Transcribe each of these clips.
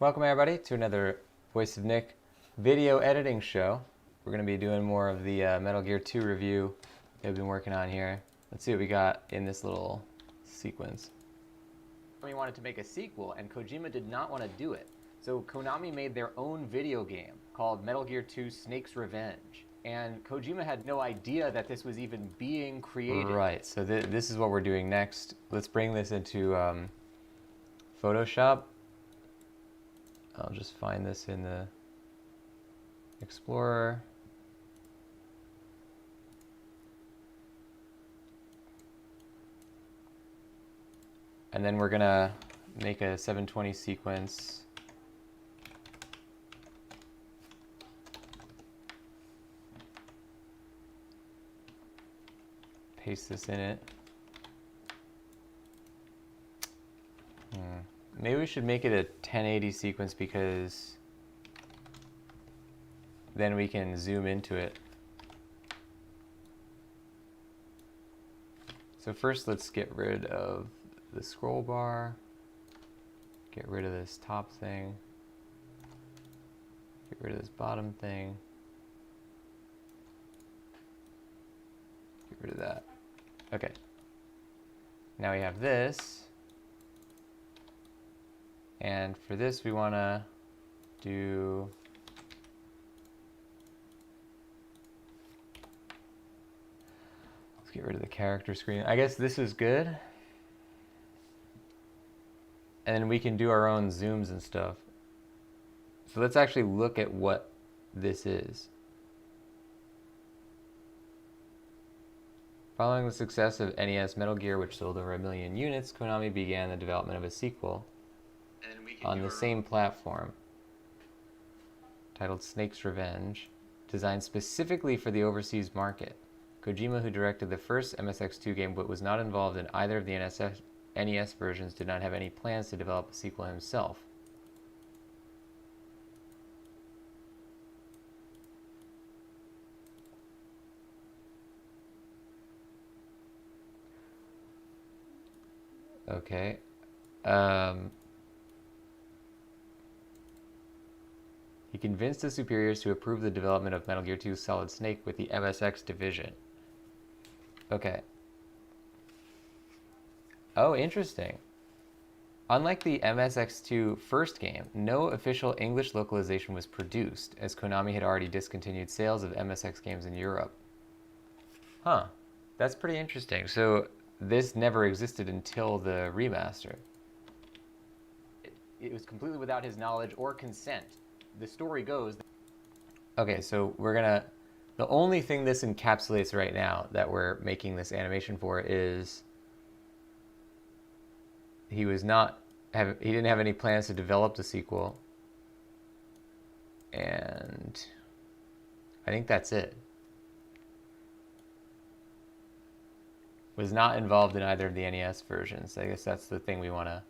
Welcome everybody to another Voice of Nick video editing show. We're going to be doing more of the Metal Gear 2 review that we've been working on here. Let's see what we got in this little sequence. We wanted to make a sequel and Kojima did not want to do it. So Konami made their own video game called Metal Gear 2 Snake's Revenge. And Kojima had no idea that this was even being created. Right, so this is what we're doing next. Let's bring this into Photoshop. I'll just find this in the Explorer. And then we're gonna make a 720 sequence. Paste this in it. Maybe we should make it a 1080 sequence because then we can zoom into it. So first let's get rid of the scroll bar, get rid of this top thing, get rid of this bottom thing, get rid of that. Okay. Now we have this. And for this, we want to do let's get rid of the character screen. I guess this is good. And then we can do our own zooms and stuff. So let's actually look at what this is. Following the success of NES Metal Gear, which sold over 1 million units, Konami began the development of a sequel on the same platform, titled Snake's Revenge, designed specifically for the overseas market. Kojima, who directed the first MSX2 game but was not involved in either of the NES versions, did not have any plans to develop a sequel himself. Okay. He convinced his superiors to approve the development of Metal Gear 2 Solid Snake with the MSX division. Okay. Oh, interesting. Unlike the MSX2 first game, no official English localization was produced, as Konami had already discontinued sales of MSX games in Europe. Huh. That's pretty interesting. So this never existed until the remaster. It was completely without his knowledge or consent. The story goes. Okay, so we're gonna. The only thing this encapsulates right now that we're making this animation for is he didn't have any plans to develop the sequel, and I think that's it. Was not involved in either of the NES versions. I guess that's the thing we want to.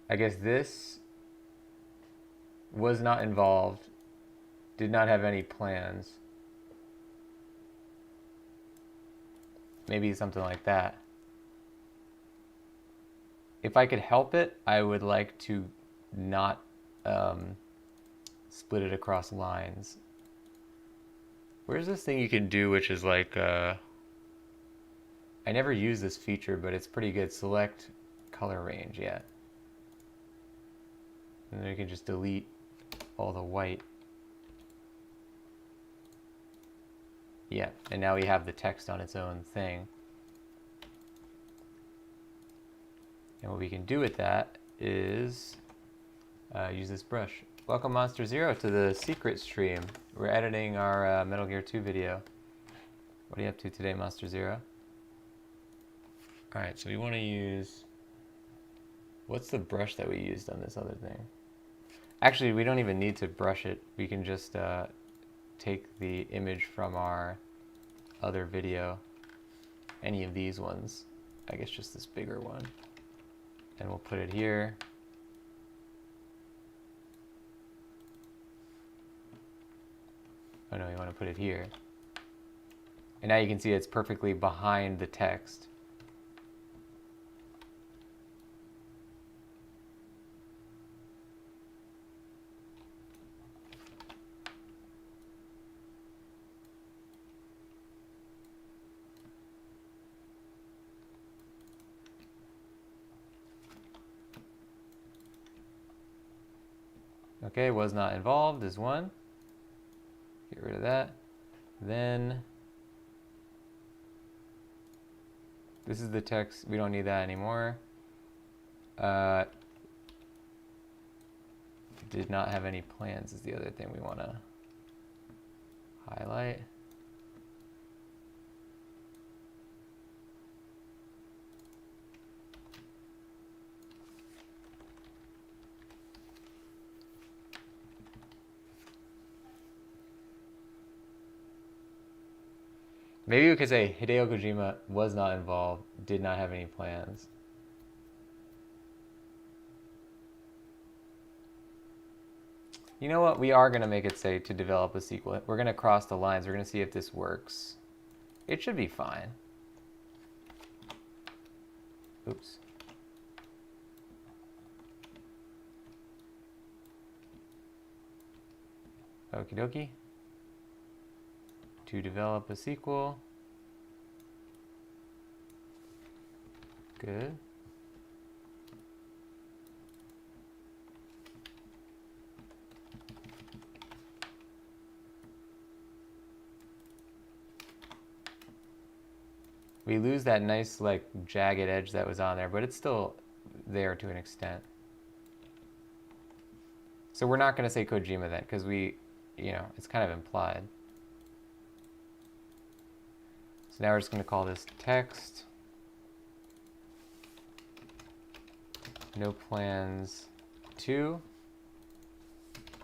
I guess this was not involved, did not have any plans. Maybe something like that. If I could help it, I would like to not split it across lines. Where's this thing you can do which is like, I never use this feature, but it's pretty good. Select color range, yeah. And then you can just delete all the white. Yeah, and now we have the text on its own thing. And what we can do with that is use this brush. Welcome Monster Zero to the secret stream. We're editing our Metal Gear 2 video. What are you up to today, Monster Zero? Alright, so we want to use... What's the brush that we used on this other thing? Actually, we don't even need to brush it. We can just take the image from our other video. Any of these ones. I guess just this bigger one. And we'll put it here. Oh no, you want to put it here. And now you can see it's perfectly behind the text. Okay, was not involved is one. Get rid of that. Then this is the text. We don't need that anymore. Did not have any plans is the other thing we want to highlight. Maybe we could say Hideo Kojima was not involved, did not have any plans. You know what? We are going to make it say to develop a sequel. We're going to cross the lines. We're going to see if this works. It should be fine. Oops. Okie dokie. To develop a sequel. Good. We lose that nice, like, jagged edge that was on there, but it's still there to an extent. So we're not going to say Kojima then, because it's kind of implied. So now we're just going to call this text. No plans 2.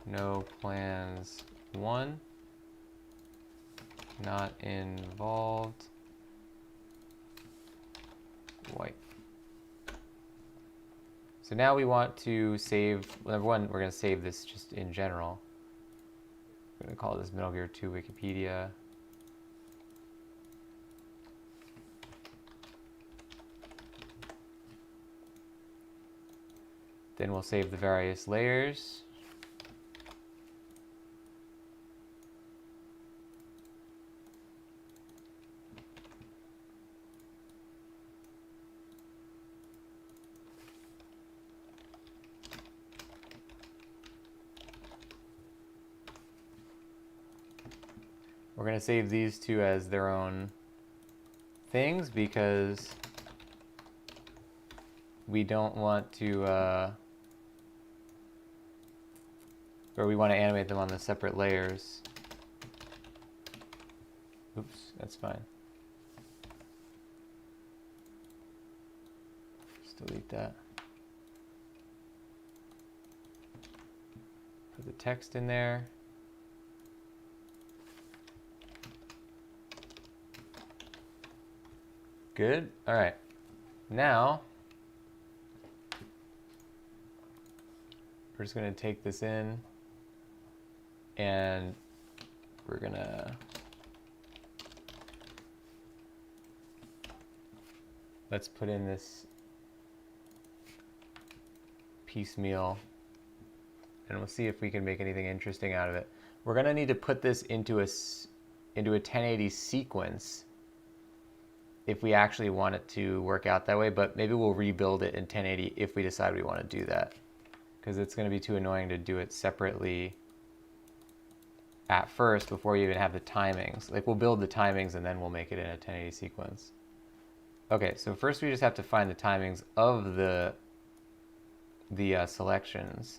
No plans 1. Not involved. White. So now we want to save, number one, we're going to save this just in general. We're going to call this Metal Gear 2 Wikipedia. Then we'll save the various layers. We're going to save these two as their own things because we don't want to, or we want to animate them on the separate layers. Oops, that's fine. Just delete that. Put the text in there. Good. All right. Now, we're just going to take this in and we're going to let's put in this piecemeal and we'll see if we can make anything interesting out of it. We're going to need to put this into a 1080 sequence if we actually want it to work out that way, but maybe we'll rebuild it in 1080 if we decide we want to do that, because it's going to be too annoying to do it separately at first before you even have the timings. Like, we'll build the timings and then we'll make it in a 1080 sequence. Okay, so first we just have to find the timings of the selections.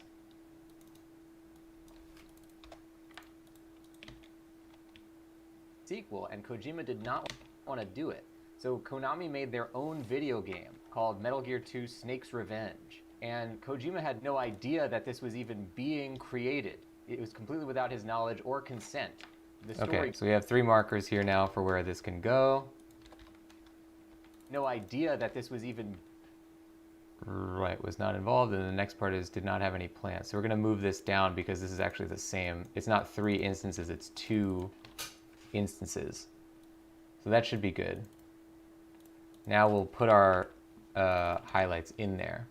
Sequel, and Kojima did not want to do it. So Konami made their own video game called Metal Gear 2 Snake's Revenge. And Kojima had no idea that this was even being created. It was completely without his knowledge or consent. Okay, so we have 3 markers here now for where this can go. No idea that this was even... Right, was not involved, and the next part is did not have any plans. So we're going to move this down because this is actually the same. It's not 3 instances, it's 2 instances. So that should be good. Now we'll put our highlights in there.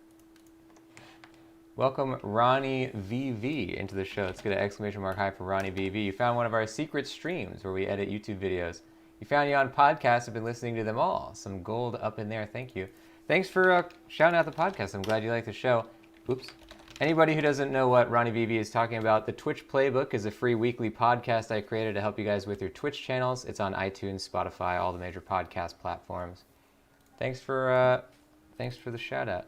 Welcome Ronnie VV into the show. Let's get an exclamation mark high for Ronnie VV. You found one of our secret streams where we edit YouTube videos. You found you on podcasts, have been listening to them all. Some gold up in there, thank you. Thanks for shouting out the podcast. I'm glad you like the show. Oops. Anybody who doesn't know what Ronnie VV is talking about, the Twitch Playbook is a free weekly podcast I created to help you guys with your Twitch channels. It's on iTunes, Spotify, all the major podcast platforms. Thanks for the shout out.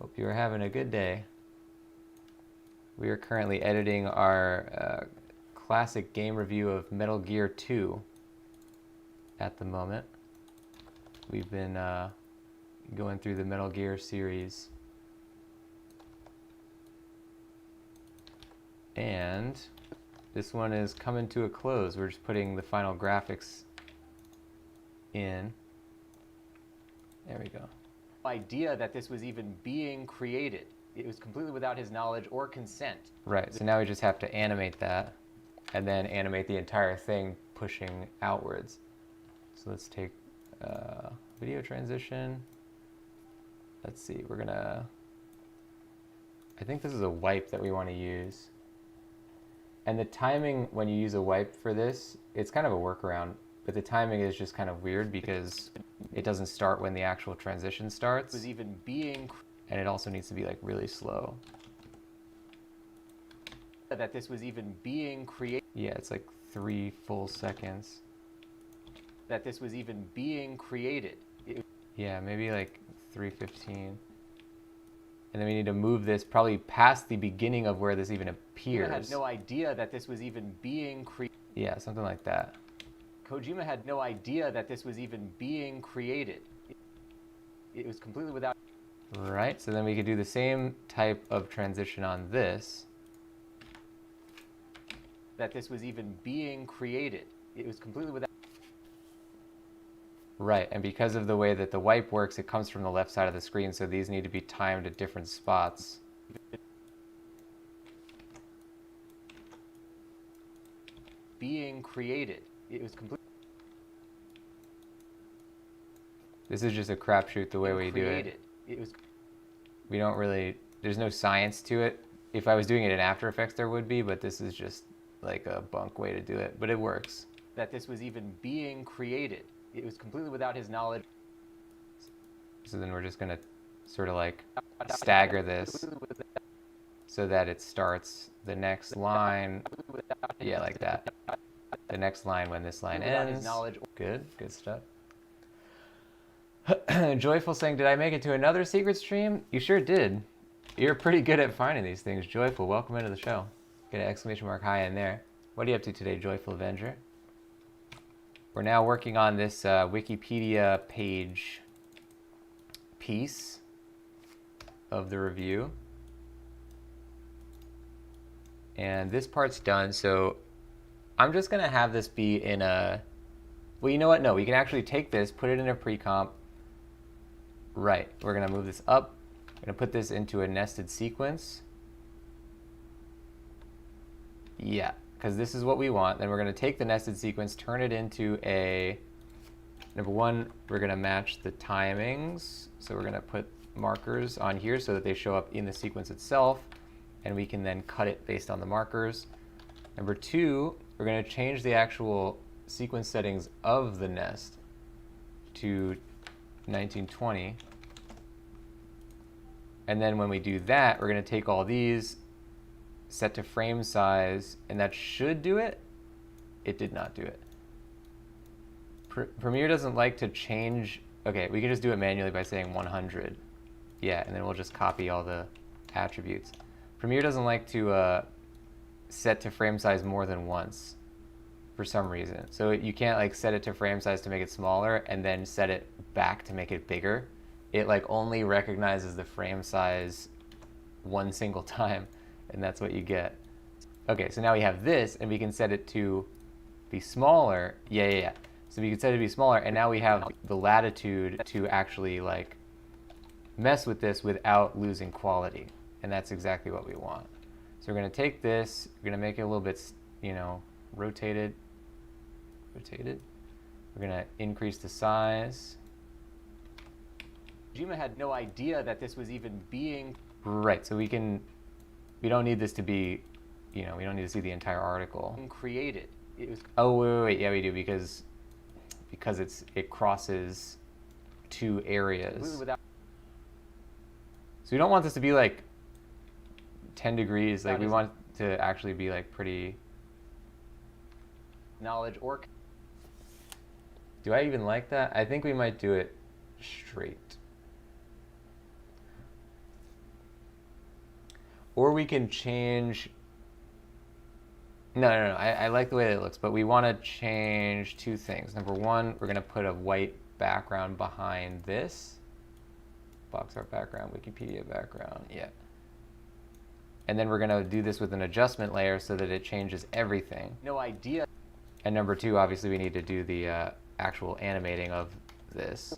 Hope you are having a good day. We are currently editing our classic game review of Metal Gear 2 at the moment. We've been going through the Metal Gear series. And this one is coming to a close. We're just putting the final graphics in. There we go. Idea that this was even being created. It was completely without his knowledge or consent. Right, so now we just have to animate that and then animate the entire thing pushing outwards. So let's take video transition. Let's see, we're gonna, I think this is a wipe that we want to use. And the timing when you use a wipe for this, it's kind of a workaround, but the timing is just kind of weird because it doesn't start when the actual transition starts. It was even being, and it also needs to be like really slow. That this was even being created. Yeah, it's like 3 full seconds. That this was even being created. Yeah, maybe like 3:15. And then we need to move this probably past the beginning of where this even appears. Kojima had no idea that this was even being created. Yeah, something like that. Kojima had no idea that this was even being created. It was completely without... Right, so then we could do the same type of transition on this. That this was even being created. It was completely without... Right, and because of the way that the wipe works, it comes from the left side of the screen, so these need to be timed at different spots. Being created. It was completely... This is just a crapshoot the way we do it. We don't really... There's no science to it. If I was doing it in After Effects, there would be, but this is just like a bunk way to do it. But it works. That this was even being created. It was completely without his knowledge. So then we're just going to sort of like stagger this so that it starts the next line. Yeah, like that. The next line when this line ends. Good, good stuff. Joyful saying, did I make it to another secret stream? You sure did. You're pretty good at finding these things. Joyful, welcome into the show. Get an exclamation mark high in there. What are you up to today, Joyful Avenger? We're now working on this Wikipedia page piece of the review. And this part's done, so I'm just going to have this be in a... Well, you know what? No, we can actually take this, put it in a pre-comp. Right, we're going to move this up. I'm going to put this into a nested sequence. Yeah. Because this is what we want. Then we're going to take the nested sequence, turn it into a... Number one, we're going to match the timings. So we're going to put markers on here so that they show up in the sequence itself. And we can then cut it based on the markers. Number two, we're going to change the actual sequence settings of the nest to 1920. And then when we do that, we're going to take all these, set to frame size, and that should do it. It did not do it. Premiere doesn't like to change. Okay, we can just do it manually by saying 100. Yeah, and then we'll just copy all the attributes. Premiere doesn't like to set to frame size more than once for some reason. So you can't like set it to frame size to make it smaller and then set it back to make it bigger. It like only recognizes the frame size one single time. And that's what you get. Okay, so now we have this, and we can set it to be smaller. Yeah. So we can set it to be smaller, and now we have the latitude to actually like mess with this without losing quality. And that's exactly what we want. So we're going to take this, we're going to make it a little bit, you know, rotated. We're going to increase the size. Kojima had no idea that this was even being... Right, so we don't need this to be, you know, we don't need to see the entire article. Created. It was... Oh, wait, yeah, we do, because it crosses two areas. So we don't want this to be like 10 degrees, like we want it to actually be like pretty... Knowledge or... Do I even like that? I think we might do it straight. Or we can change... No, I like the way that it looks, but we want to change two things. Number one, we're going to put a white background behind this. Box art background, Wikipedia background, yeah. And then we're going to do this with an adjustment layer so that it changes everything. No idea. And number two, obviously we need to do the actual animating of this,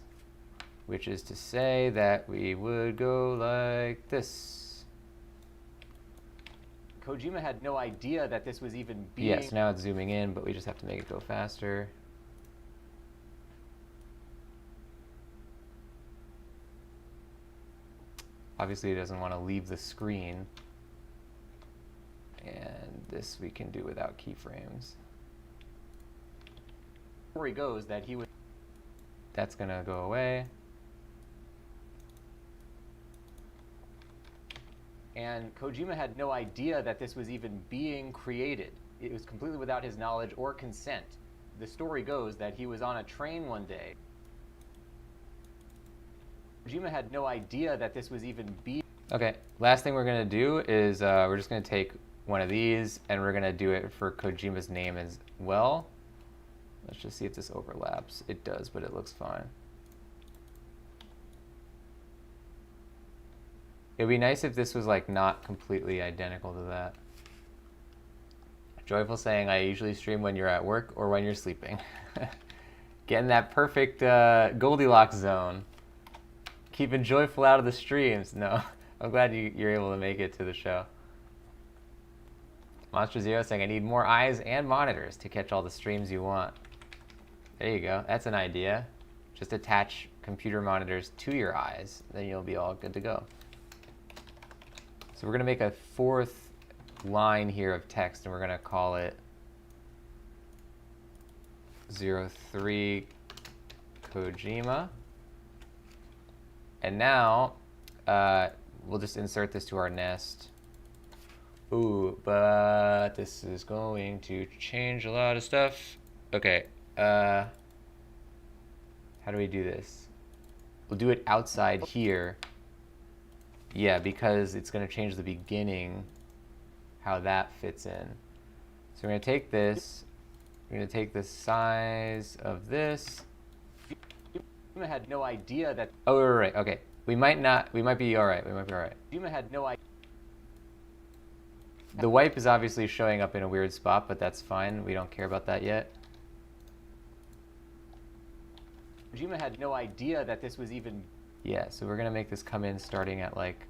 which is to say that we would go like this. Kojima had no idea that this was even being... Yes, now it's zooming in, but we just have to make it go faster. Obviously, it doesn't want to leave the screen. And this we can do without keyframes. Story goes that he would... That's going to go away. And Kojima had no idea that this was even being created. It was completely without his knowledge or consent. The story goes that he was on a train one day. Kojima had no idea that this was even being... Okay, last thing we're going to do is we're just going to take one of these and we're going to do it for Kojima's name as well. Let's just see if this overlaps. It does, but it looks fine. It'd be nice if this was like not completely identical to that. Joyful saying, I usually stream when you're at work or when you're sleeping. Getting that perfect Goldilocks zone. Keeping Joyful out of the streams. No, I'm glad you're able to make it to the show. Monster Zero saying, I need more eyes and monitors to catch all the streams you want. There you go. That's an idea. Just attach computer monitors to your eyes. Then you'll be all good to go. So we're going to make a fourth line here of text, and we're going to call it 03 Kojima. And now we'll just insert this to our nest. Ooh, but this is going to change a lot of stuff. Okay, how do we do this? We'll do it outside here. Yeah, because it's going to change the beginning, how that fits in. So we're going to take this, we're going to take the size of this. Yuma had no idea that... Oh, right, okay. We might be all right, Yuma had no idea. The wipe is obviously showing up in a weird spot, but that's fine. We don't care about that yet. Kojima had no idea that this was even... Yeah, so we're going to make this come in starting at like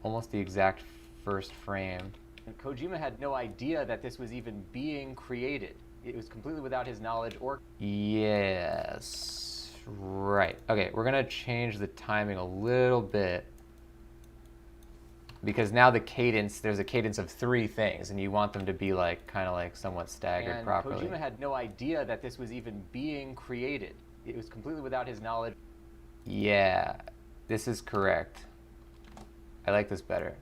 almost the exact first frame. And Kojima had no idea that this was even being created. It was completely without his knowledge or... Yes, right. Okay, we're going to change the timing a little bit because now the cadence, there's a cadence of 3 things and you want them to be like kind of like somewhat staggered properly. Kojima had no idea that this was even being created. It was completely without his knowledge. Yeah, this is correct. I like this better.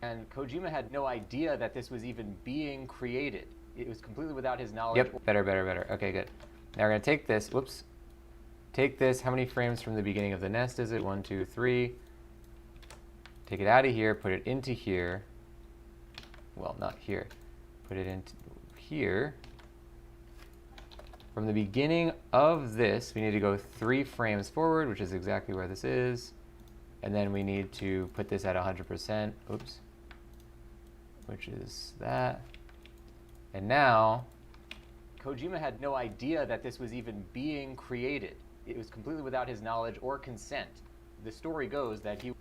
And Kojima had no idea that this was even being created. It was completely without his knowledge. Yep, better. Okay, good. Now we're going to take this, whoops. Take this, how many frames from the beginning of the nest is it? 1, 2, 3. Take it out of here, put it into here. Well, not here. Put it into here. From the beginning of this, we need to go 3 frames forward, which is exactly where this is. And then we need to put this at 100%, oops, which is that. And now, Kojima had no idea that this was even being created. It was completely without his knowledge or consent. The story goes that he...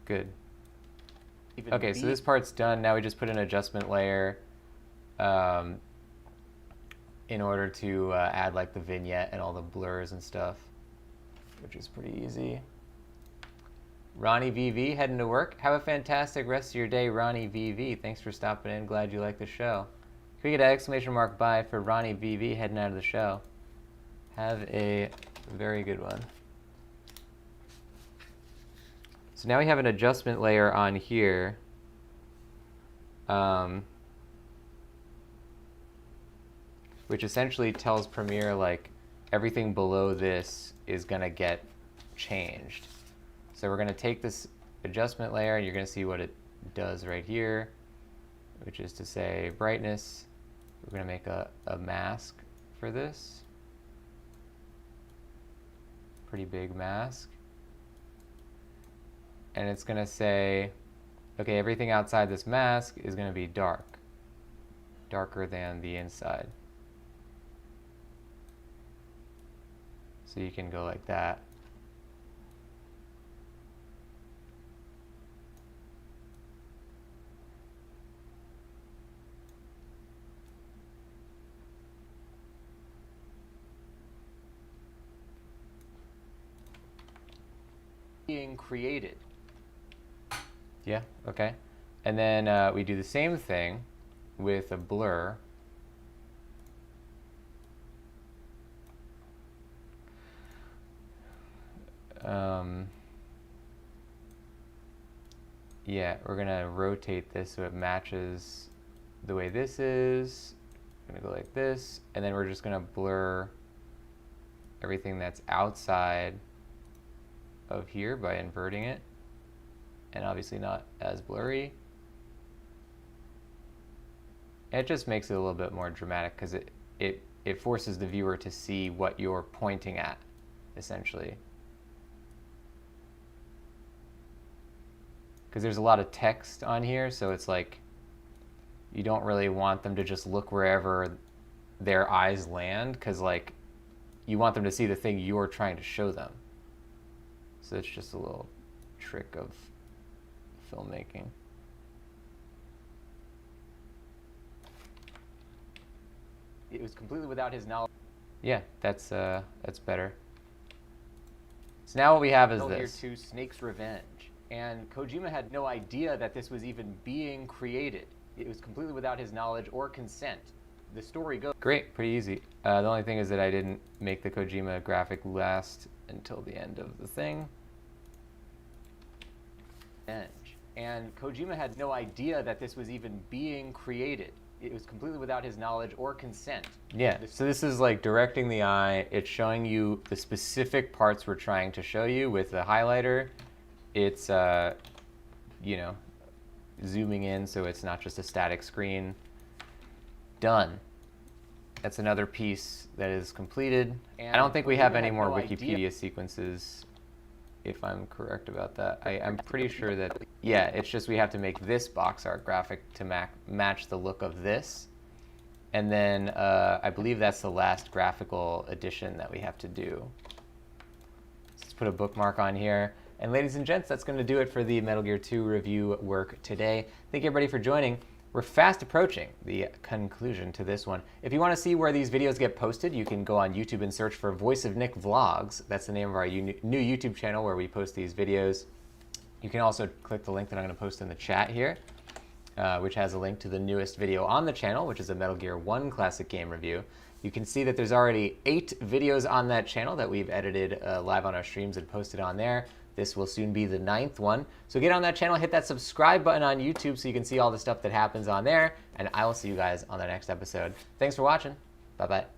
Good. Okay, so this part's done. Now we just put an adjustment layer in order to add like the vignette and all the blurs and stuff, which is pretty easy. Ronnie VV heading to work. Have a fantastic rest of your day, Ronnie VV. Thanks for stopping in. Glad you like the show. Can we get an exclamation mark bye for Ronnie VV heading out of the show? Have a very good one. So now we have an adjustment layer on here. Which essentially tells Premiere like everything below this is gonna get changed. So we're gonna take this adjustment layer and you're gonna see what it does right here, which is to say brightness. We're gonna make a mask for this. Pretty big mask. And it's gonna say, okay, everything outside this mask is gonna be dark. Darker than the inside. So you can go like that. Being created. Yeah, okay. And then we do the same thing with a blur. Yeah, we're gonna rotate this so it matches the way this is. I'm gonna go like this, and then we're just gonna blur everything that's outside of here by inverting it, and obviously not as blurry. And it just makes it a little bit more dramatic because it forces the viewer to see what you're pointing at, essentially. Because there's a lot of text on here, so it's like you don't really want them to just look wherever their eyes land, because like you want them to see the thing you're trying to show them. So it's just a little trick of filmmaking. It was completely without his knowledge. Yeah, that's better. So now what we have is this. Here to Snake's Revenge. And Kojima had no idea that this was even being created. It was completely without his knowledge or consent. The story goes... Great, pretty easy. The only thing is that I didn't make the Kojima graphic last until the end of the thing. And Kojima had no idea that this was even being created. It was completely without his knowledge or consent. Yeah, so this is like directing the eye. It's showing you the specific parts we're trying to show you with the highlighter. It's, you know, zooming in so it's not just a static screen. Done. That's another piece that is completed. And I don't think we have any more Wikipedia sequences, if I'm correct about that. I'm pretty sure that, yeah, it's just we have to make this box art graphic to match the look of this. And then I believe that's the last graphical addition that we have to do. Let's put a bookmark on here. And ladies and gents, that's going to do it for the Metal Gear 2 review work today. Thank you everybody for joining. We're fast approaching the conclusion to this one. If you want to see where these videos get posted, you can go on YouTube and search for Voice of Nick Vlogs. That's the name of our new YouTube channel where we post these videos. You can also click the link that I'm going to post in the chat here, which has a link to the newest video on the channel, which is a Metal Gear 1 classic game review. You can see that there's already 8 videos on that channel that we've edited live on our streams and posted on there. This will soon be the 9th one. So get on that channel, hit that subscribe button on YouTube so you can see all the stuff that happens on there, and I will see you guys on the next episode. Thanks for watching. Bye-bye.